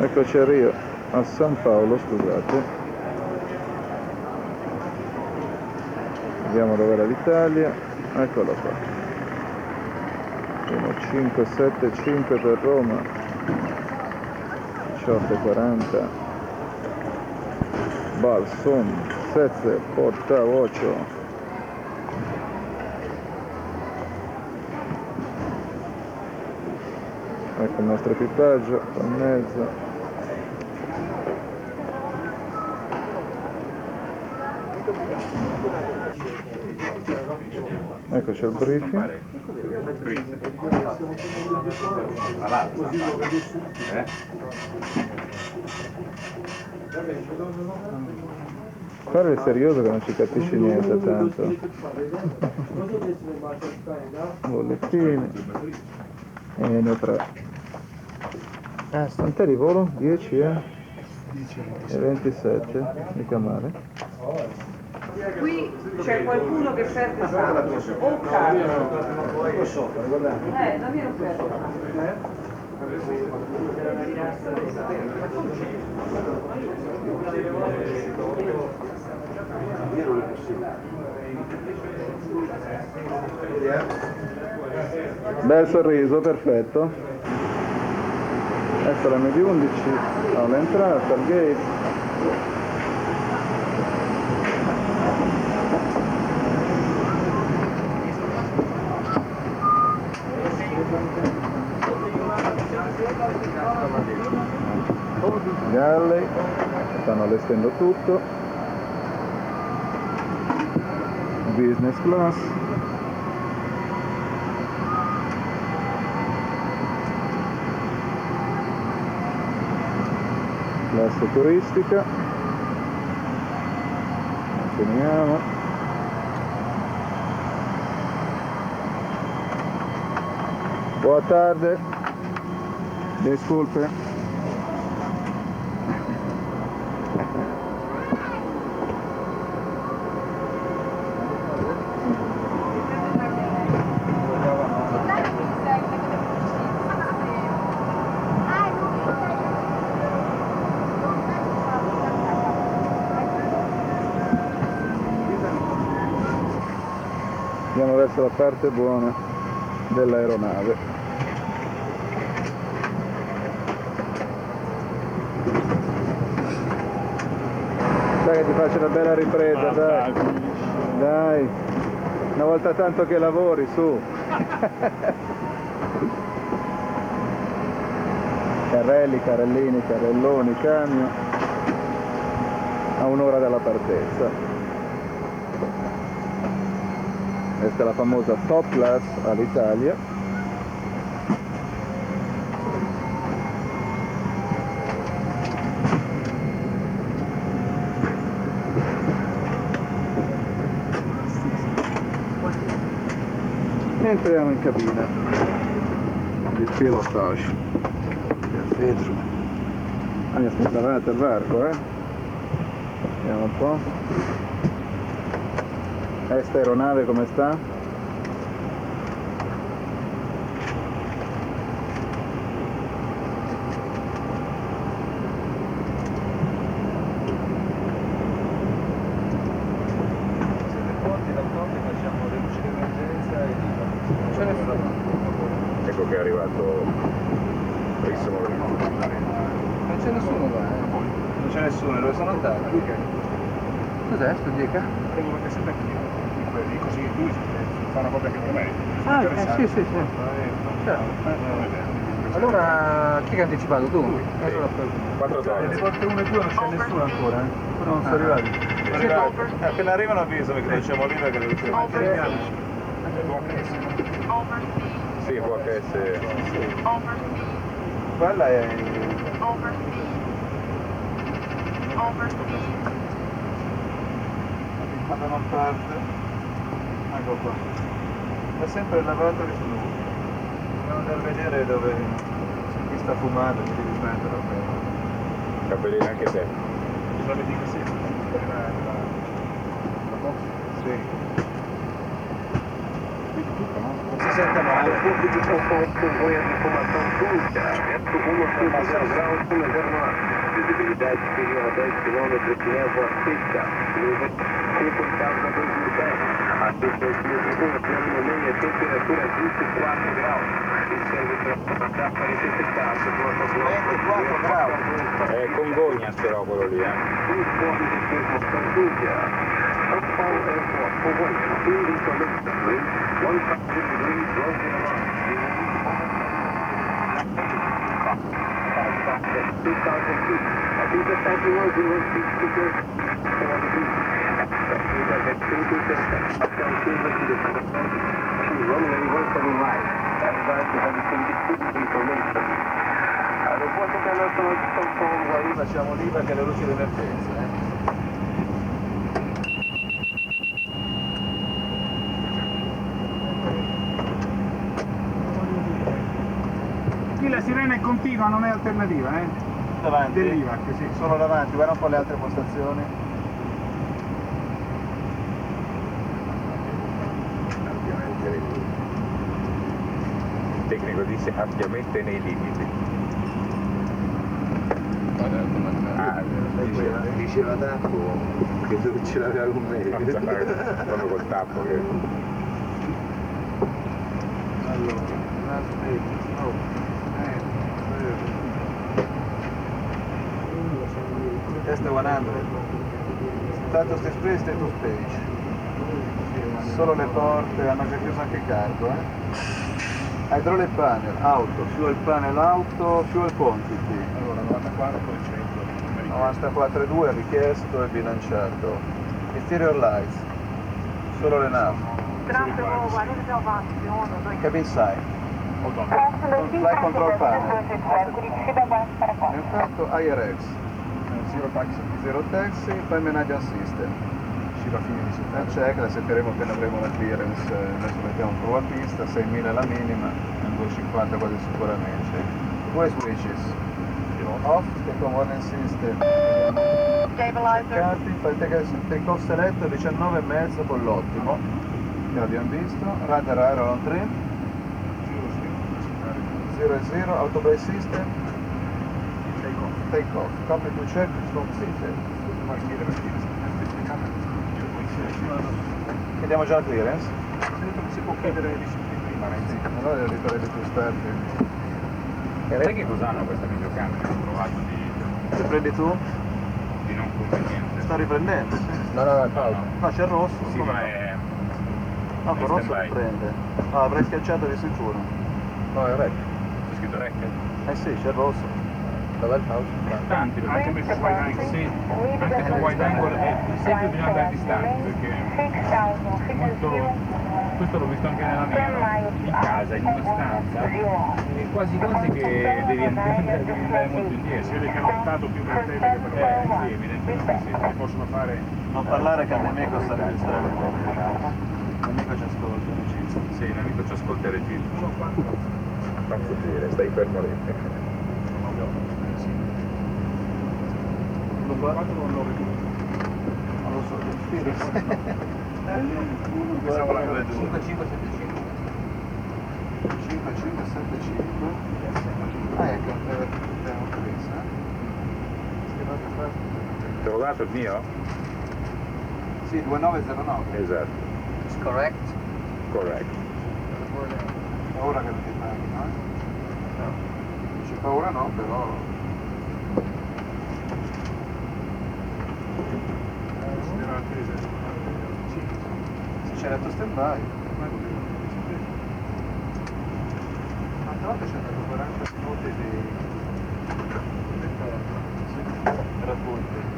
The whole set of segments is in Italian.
Eccoci a Rio, a San Paolo, scusate. Vediamo dov'era l'Italia. Eccolo qua. 1575 per Roma. 18:40. Balson, Sezze, Porta Vocio. Ecco il nostro equipaggio qua in mezzo. Eccoci al briefing. Fare il serioso che non ci capisci niente tanto. Bollettini. E ne 3. Quant'è di volo? 10 e 27, mica male. Qui c'è qualcuno che serve sangue o carne. Da me non serve. Bel sorriso, perfetto. Ecco la MV11 all'entrata, al gate. Galley, stanno allestendo tutto. Business class. Classe turistica. Finiamo. Boa tarde. Disculpe. Andiamo verso la parte buona dell'aeronave. Dai che ti faccio una bella ripresa, dai. Dai. Una volta tanto che lavori, su. Carrelli, carrellini, carrelloni, camion. A un'ora dalla partenza. Questa è la famosa top class all'Italia. E entriamo in cabina. Il pilotage. Il vetro. Ah, mi aspetta davanti al varco, Vediamo un po'. Questa aeronave come sta? Ecco che è arrivato Rissimo. Non c'è nessuno qua, Non c'è nessuno, dove sono andati? Cos'è sto dica? Tengo una cassetta anch'io, così lui fa una copia anche per me. Ah, sì. Certo. Allora, chi che ha anticipato? Tu? Allora, $4. le porte 1 e 2 non c'è nessuno ancora, non sono arrivati. Appena arrivano avviso che diciamo lì perché devo Sì, VHS. Quella è... Quando non parte... Ecco qua. È sempre lavato e risoluto. Devo andare a vedere dove... Se qui sta fumando, mi devi prendere. Capellini anche te. Bisogna di che sì. Sì. Quindi tutto, no? sente male. Ponto de São Paulo acompanha a informação turca. Vento 1,0 graus, 1,09. Visibilidade superior a 10 km, névoa seca. Chuva, reportado a 2010. A 2001, temperatura 24 graus. E serve para verificar se o nosso 24 graus. Congogna però quello lì, Informe de informação turca. São Paulo Airport, Congonhas, full information wind, 1,000 degrees, 2,000 feet. I think the 51 feet to go 4 degrees. Runway 179. Advise to have the information. Aeroporto internazionale di São Paulo, Guarì, facciamo lì perché le luci di emergenza. Qui la sirena è continua, non è alternativa, Davanti? Dell'IVAC, sì. Solo davanti, guarda un po' le altre postazioni. il tecnico dice ampiamente nei limiti. Diceva tanto che ce l'aveva con me. Proprio col tappo che... Test 100. Status display, status page. Solo le porte, hanno già chiuso anche il cargo, Hydraulic panel, auto, fuel panel auto, fuel quantity. Allora, 94%. 94,2 richiesto e bilanciato. Exterior lights, solo le navi. Cabin sign. Flight control panel. Nel tratto IRX. Zero taxi, poi management system. Check, la setteremo appena avremo la clearance, adesso mettiamo un prova pista, 6.000 la minima, 250 quasi sicuramente. Due switches. Off, take on warning system. Carti, poi take off select 19,5 con l'ottimo, che abbiamo visto, radar Aeron 3, 0 auto brake system, take off, copy to check, stop system. Chiediamo già la clearance? Si può chiedere prima, Allora devo riparare di più starti. Sai che cos'hanno questa videocamera? Ho provato Se prendi tu? di non conveniente. Sta riprendendo? No, no, no, pausa. No, c'è il rosso. Sì, come ma no? è... No, il rosso stand-by. riprende. No, avrei schiacciato di sicuro. No, è vecchio. C'è scritto record? Eh sì, c'è il rosso. Dov'è il pausa? Tanti, anche per wide angle. sì, anche per wide angle è sempre bisogna andare distanti perché molto, questo l'ho visto anche nella mia, in casa, in una stanza, e quasi quasi che devi andare molto indietro. Si vede che hanno optato più per te che per te. Sì, evidentemente sì. Si possono fare. Non parlare che il nemico sta registrando. Il nemico ci ascolta. Sì, l'amico ci ascolta e registra. Faccio dire, stai fermo lì. Lo guardo o non lo vedo? Non lo so, Stiamo parlando del 5575. 5575. Ah, ecco, abbiamo preso. Te l'ho dato il mio? Sì, 2909. Esatto, Correct. corretto. Paura che non ti paghi, no? C'è paura no, però... Se c'è letto stand by. L'altra volta ci hanno dato 40 minuti di racconti.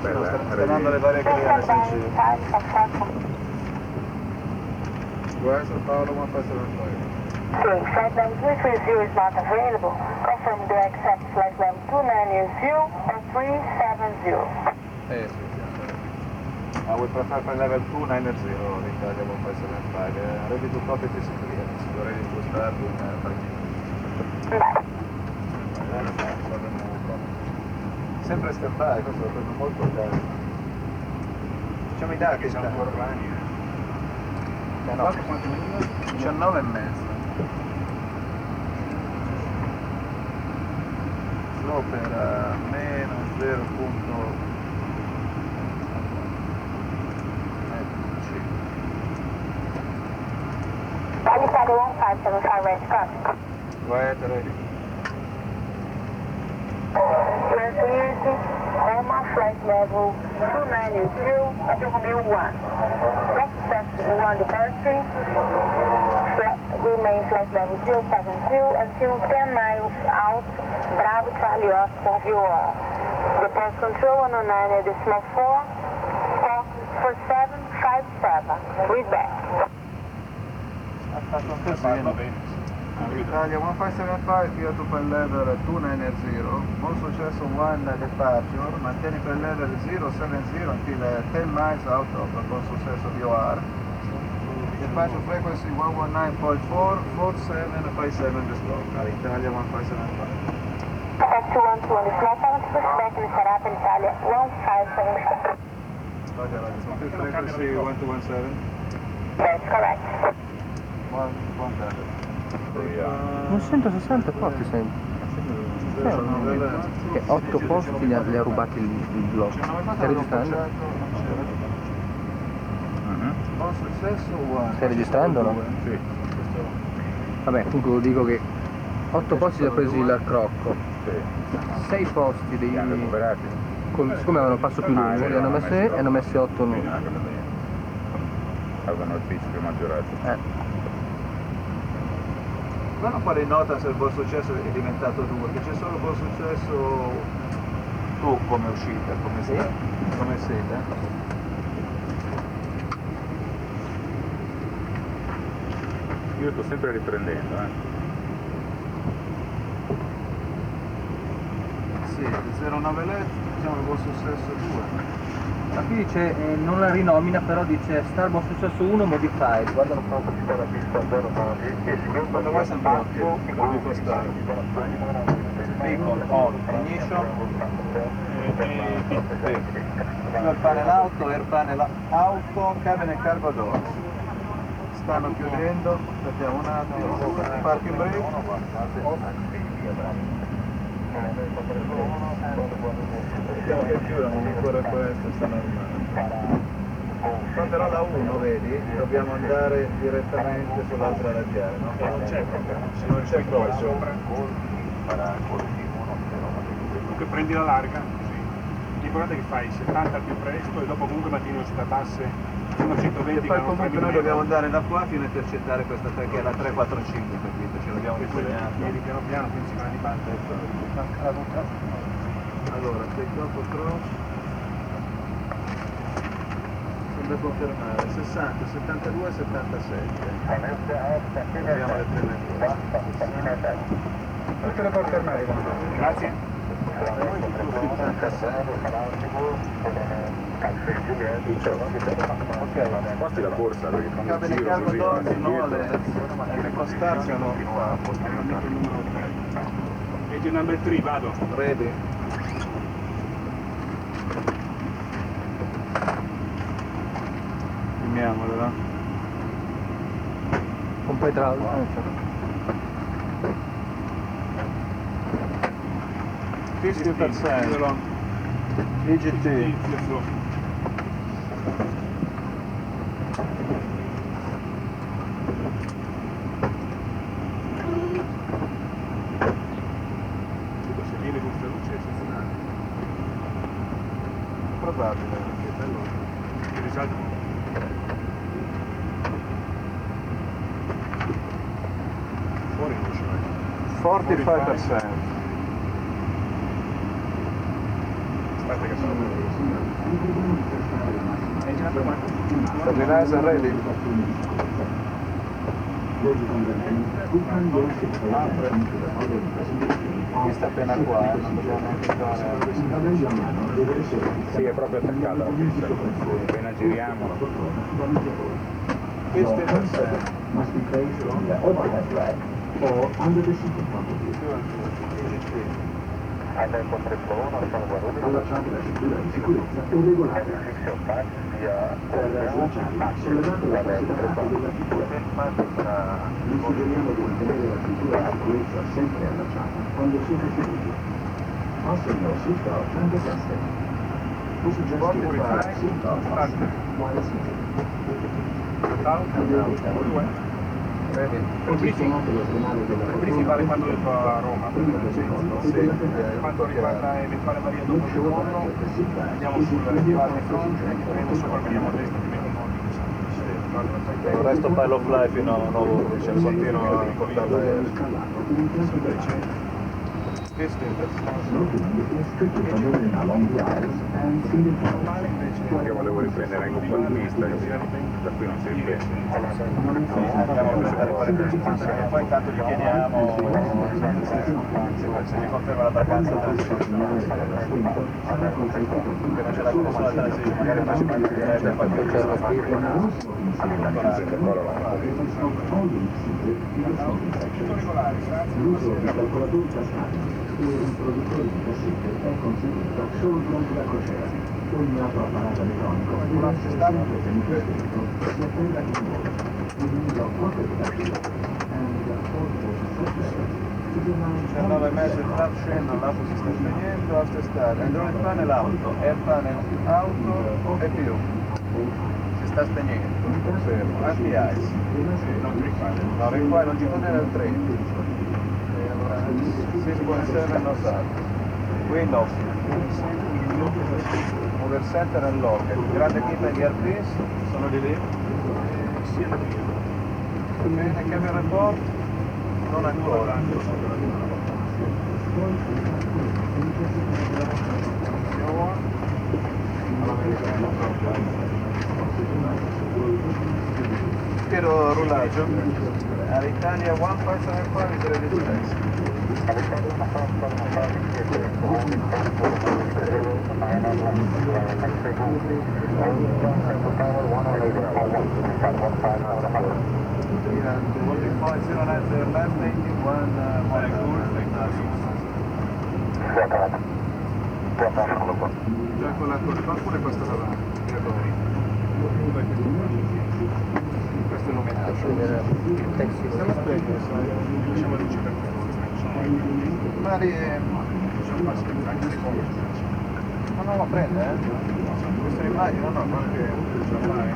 Sta dando le varie clearance in giro. Guarda Paolo, ma fai solo Flight level 330 is not available. Confirm do accept flight level 290 or 370. sì. I would prefer for level 2, 9 0, l'Italia 1575. Ready to copy this clearance. You're ready to start in 5 minutes. Sempre stand by, questo lo prendo molto bene. Facciamo i dati, Siamo ancora ormai. no, Quanto veniva? 19 e mezzo. Slope era meno 0.5. Italia 1575 range cross. Go ahead, ready. Tranquility, Oma flight level 292, View 1. Success 1 departure. Remain flight level 072 until 10 miles out, Bravo Charlie Oscar View R. Depot control 109.4, 4757. Read back. Fatto un casino. Italia 1575, via to per level 290, buon successo 1 departure, mantieni per level 070 until 10 miles out of buon successo VOR. Departure frequency 119.4, 4757 the stop, Italia 1575. F212 on the small 70% and set up in Italia 1575. Complete frequency 1217. That's correct. One level. Un 160 qua ti senti. Che 8 posti li ha rubati il blocco. Stai registrando? Buon successo 1. Stai registrando o no? Sì. Vabbè, comunque lo dico che 8 posti li ha presi il Crocco. Sì. 6 posti dei... Li hanno recuperati? Siccome avevano il passo più lungo, li hanno messi e hanno messi 8 Sì, noi. anche per me. Avevano il principio maggiorato. Non fare nota se il buon successo è diventato 2, che c'è solo buon successo tu come uscita, come siete. Io sto sempre riprendendo, Sì, 09 LED, diciamo il buon successo 2. Ma qui dice, non la rinomina, però dice Star Buon Successo 1 Modified. Guarda un po'. Quando vuoi sempre occhio, lo dico stare. Beacon on, ignition, fuel panel auto, air panel auto, cabin e cargo doors. Stanno chiudendo, aspettiamo un attimo, parking brake. Vediamo che chiudono ancora questo, sta normale. Qua però la 1, vedi, dobbiamo andare direttamente sull'altra radiale, no? Non c'è proprio, se non c'è proprio sopra. Comunque prendi la larga, sì. L'importante è che fai 70 al più presto e dopo comunque mantieni velocità basse fino a 120. E poi comunque noi dobbiamo andare da qua fino a intercettare questa che è la 345, capito? Ce l'abbiamo disegnata. Vieni piano piano, quindi si va di parte. Allora, take off approach. Da confermare 60, 72, 77. Abbiamo le prime due. Tutte le porte armate. Grazie. 77. Ok, fatti la corsa perché fanno un Cabine giro cargo così, doors, avanti e no, indietro. le costacciano qua. Legge number 3, vado. Ready. Filmiamolo, no? Un po' idraulico. 50%. IGT. Se viene questa luce è eccezionale. Probabile, perché bello. Che risalto. Fuori non ce l'hai. 45%. Aspetta che sono Stabilizer ready. Qui sta appena qua, non dobbiamo neanche fare. Sì, è proprio attaccata alla pista. Appena giriamo. Questo è per sé. Andare con 3 1, sono guariti. Allacciate la cintura di sicurezza e regolate. Sollevate la base della figura. Consideriamo di mantenere la cintura di sicurezza sempre allacciata quando siete seduti. Fasten your seatbelt and the fasten. We suggest you wear seatbelt fasten while seated. Posizionate lo sdenaro della principale quando ho detto a Roma, per quanto riguarda eventuale varia dopo il giorno, andiamo sul rivale di fronte e prendo sopra, veniamo a destra di Il resto pile of life fino a nuovo ordine, continuo a portarla questo è Io volevo riprendere anche un po' di pista, da qui non si riprende. poi intanto gli chiediamo se mi conferma la vacanza che non c'è la cosa da magari facciamo anche qualche giorno L'uso di calcolatori cascati e riproduttori di cassette è consentito solo durante la crociera. Ogni altro apparato elettronico deve essere sempre tenuto spento sia prima che in volo. Il numero quantitativo and the portable software. 19,5 il trap scendo, l'auto si sta spegnendo, after start, Android panel auto, air panel auto e più. Si sta spegnendo, confermo, anti-ice, no, require longitudine del 3. Allora, 6.7 non sa. Windows, over center and lock, grande equipment di RPs, sono di lì. Bene, camera report. Non ancora. Piero Rullaggio. All'Italia 1575 is ready to taxi. Modify 090 left 81 già con la corsa pure questa davanti questo è illuminato siamo spegni lasciamo di per ma no lo prende queste immagini no qualche ce la fai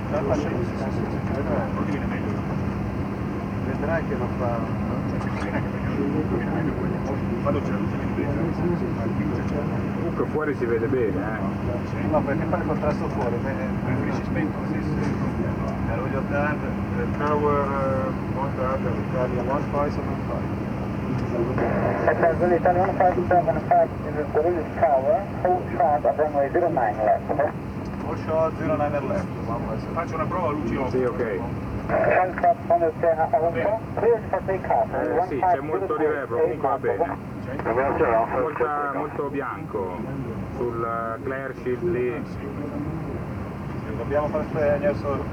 ce la faccio vedrai che lo fa quando c'è la luce Comunque fuori si vede bene, no perché fa il contrasto fuori preferisci spento voglio andare il tower montato all'Italia 1575 Italia 1575 in the British Tower, full shot of runway 09 left. full shot 09 left faccio una prova a luci off. Sì, ok. Sunset on the Sierra Alpha, cleared for takeoff. Sì, c'è molto riverbero, comunque va bene. Molto bianco sul glare shield lì. Dobbiamo far spegnere solo.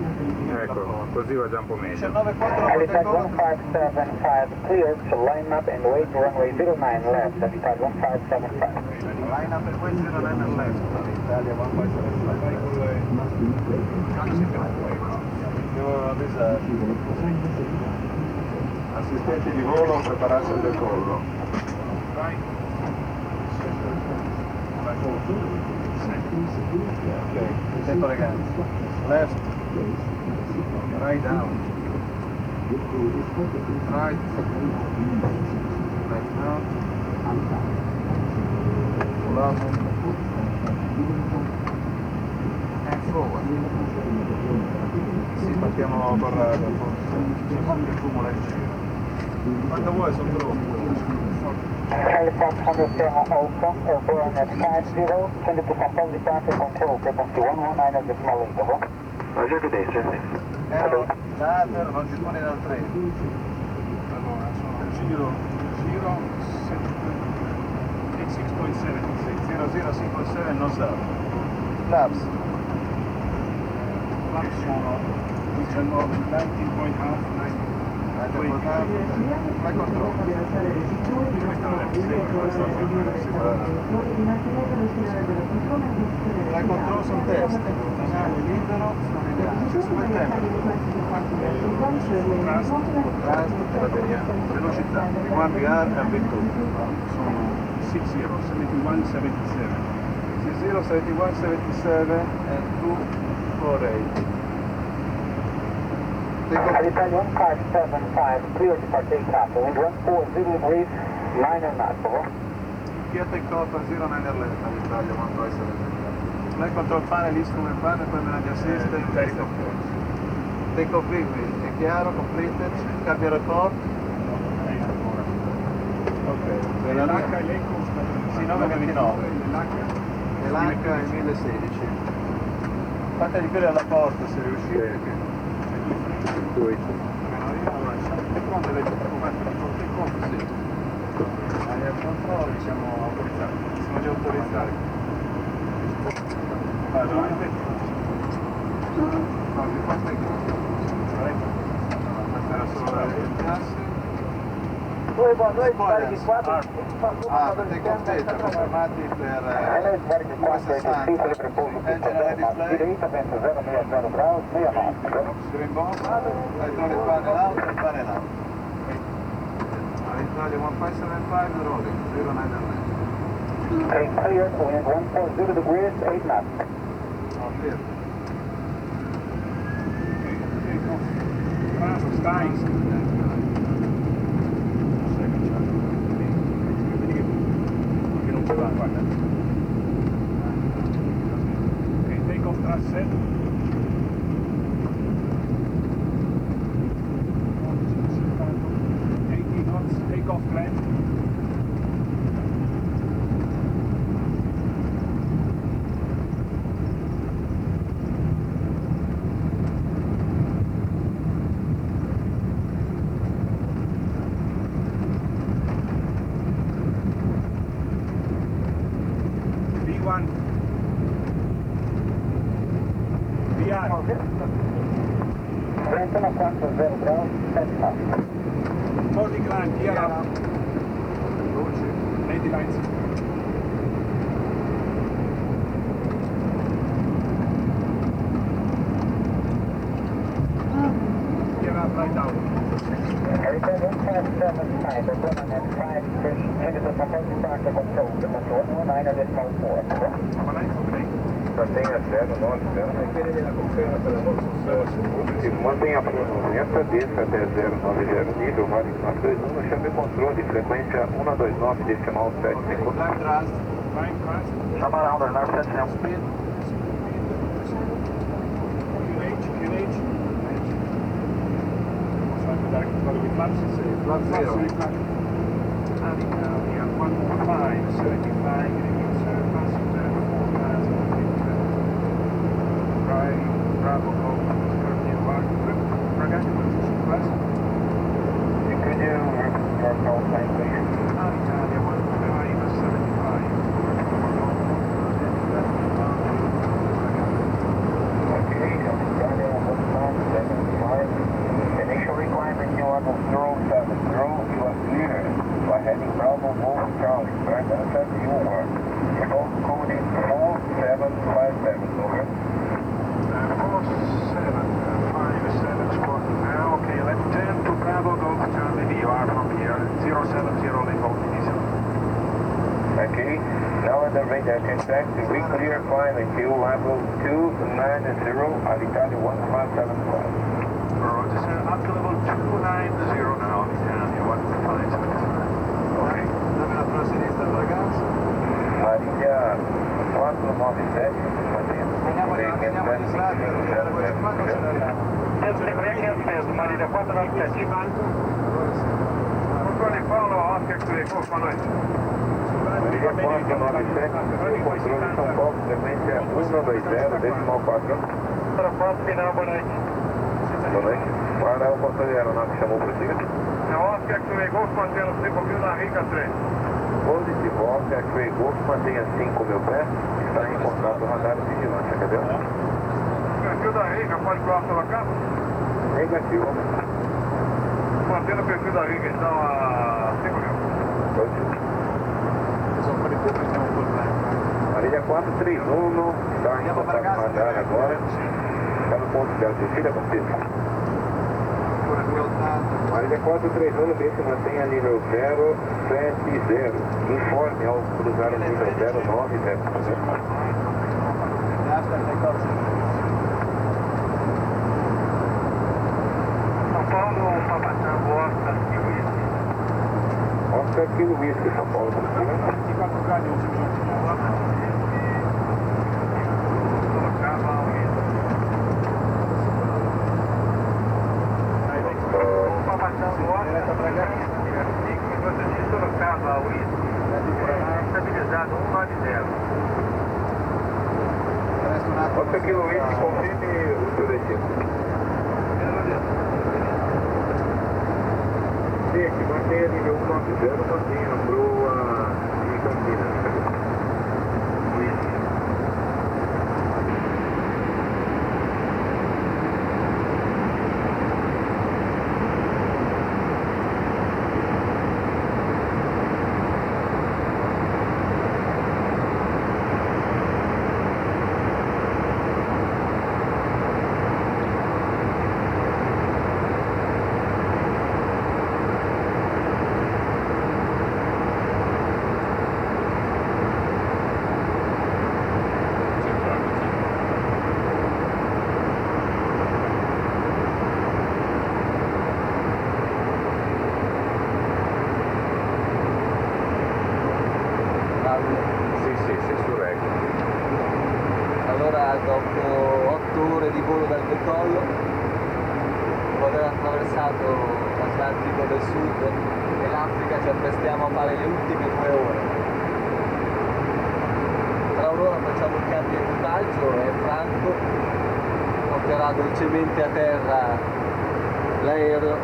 Ecco, così va già un po' meglio. 19.4 Alitalia 1575 cleared to line up and wait runway 09 left, Alitalia 1575. line up and wait 09 left Italia 1575 devo avvisare assistenti di volo prepararsi al decollo ok, tempo elegante left right down right down pull up and forward sì, partiamo con c'è qualche accumula in giro quanto vuoi sono troppo Helicopter on the Sierra Alpha, airborne at 50, send it to San departure control, frequency 119 of the small interval. Roger, good day, sir. Hello. Nader, longitudinal train. Allora, sono 0067, non sa. Flaps. Flaps sono 19.5, Flight control. Flight control sul test. Canale libero, sono in bianco. Sul tempo. Contrasto e batteria. Velocità. V1 VR e V2. sono 607177. 607177 and 248. Take off. Alitalia 1575, clear for takeoff. Wind 140 degrees, 9 knots. Here take off 09 left all'Italia, 157. Flight control panel, instrument panel, poi manager system, take off. Take off big wheel, è chiaro, completed, cambia report. Ok, L'H e l'Eco sì, 929. E l'H è 1016. Fate di quelli alla porta se riuscite. Aria controlli siamo autorizzati. Siamo già autorizzati. Allora, No, di qua stai questa era solo la classe. Ah, take off data, confermati per 960. Engine ready display. Green bomb, hydraulic panel out and panel out. Italia 1575 rolling, 09 left. Okay, clear, wind 140 degrees, 8 knots. Oh, clear. Bravo, stai. Che non va, guarda. Ok, take off trasse. 80 knots, take off climb. V1 VR 3140 ground, 10 knots. 40 climb, gear up, Luci. 80 lines. Gear up, right out. Alitalia 1575, permanent 53, exit the proposed departure control, the control 19.4. Ma lei fa bene. Mantenha 090. Mantenha a pronúncia, desça até 090, nível marítimo 21, chave controle, frequência 129, decimal 75. Black thrust, Line fast. Come around the north section. speed. QNH. Posso anche dare controllo di flaps? Flap zero. Alitalia 1575 degrees, passenger 4000 feet. Right, Bravo, Scorpio 1. Ragazzi, position class. Could you repeat your call sign, please? Alitalia 1575. Okay, Alitalia 1575. Initial requirement you are 070. You are clear. By heading Bravo, Wolf, Charlie. Correct answer, you are. Your code is 4757. Over. 4757 squad. Okay, let's turn to Bravo, Golf, Charlie. You are from here. 070 level diesel. Okay, now at the radar contact, we clear climb until level 290, Alitalia 1575. Roger, sir. Up to level 290 now. Alitalia 1575. Okay. Dammi la tua sinistra, ragazzi. Maria 497, Veniamo di Israele, questa qua non ce l'abbiamo. Marina 497. Controlli Paolo, Oscar, con noi. Maria 497, controle São Paulo, frequência 120, decimal 4. Para a próxima, boa noite. Boa noite. Guarda un posto di aeronave, siamo proseguiti. Oscar X-Ray Golf, mantendo 5.000 na Rica 3. Positivo, Oscar X-Ray Golf, mantenha 5.000 pés, está em contato radar de vigilância, cadê? Perfil da Rica, pode colar pela casa? Negativo. Mantendo o perfil da Rica, então, a 5.000. Positivo. Sono fuori pubblico, stiamo tornando. Marília 431, está em contato radar agora. Está no ponto de altitude, Batista. Ancora 280. Marília 431, se mantenha nível 070. Informe ao cruzar o nível 090. São Paulo, Papatango, Oscar e Whisky. Oscar Kilo Whisky, São Paulo. 24 graus de último jogo. Colocava a Whisky. O Papatango, Oscar, Sorocaba, a Whisky. Estabilizado 190. Oscar Kilo Whisky, confirme o seu destino. Gente, mantenha nível 190, mantenha a proa em Campinas. Allora dopo 8 ore di volo dal decollo, dopo aver attraversato l'Atlantico del Sud e l'Africa, ci apprestiamo a fare le ultime 2 ore. Tra un'ora facciamo il cambio di equipaggio e Franco porterà dolcemente a terra l'aereo,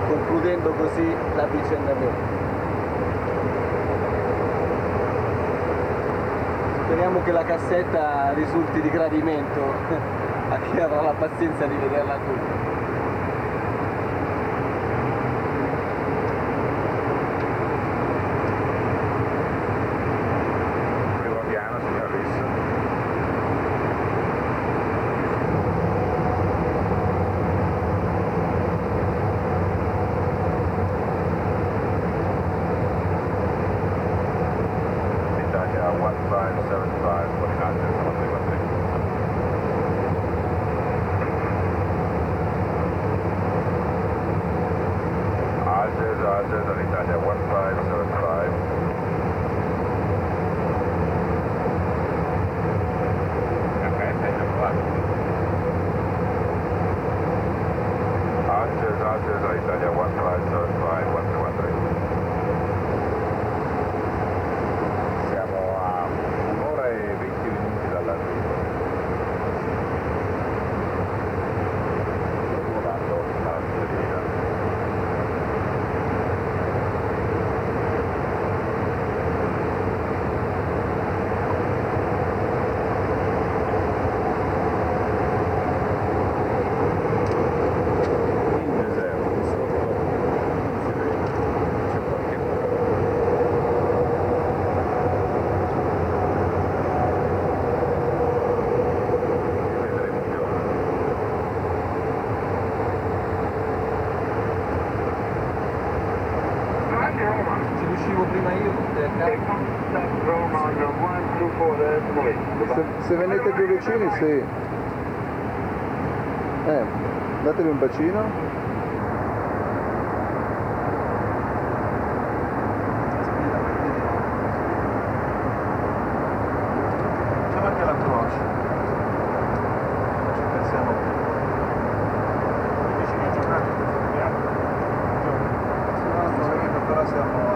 concludendo così l'avvicendamento. Speriamo che la cassetta risulti di gradimento a chi avrà la pazienza di vederla tutta. Primo piano, signor Risso. Italia 1575, Coordinate 133. Alges, all'Italia 1575. Alges, all'Italia 1575, 133. Siamo a 1 ora e 20 minuti dall'arrivo. Volando all'Algeria. Il deserto di sotto non si vede, c'è qualche nuvola. Vedremo più avanti. Ci riuscivo prima io, Se venite più vicini, sì. Datevi un bacino. Facciamo anche la croce. Ci pensiamo. Vicini giornate, però siamo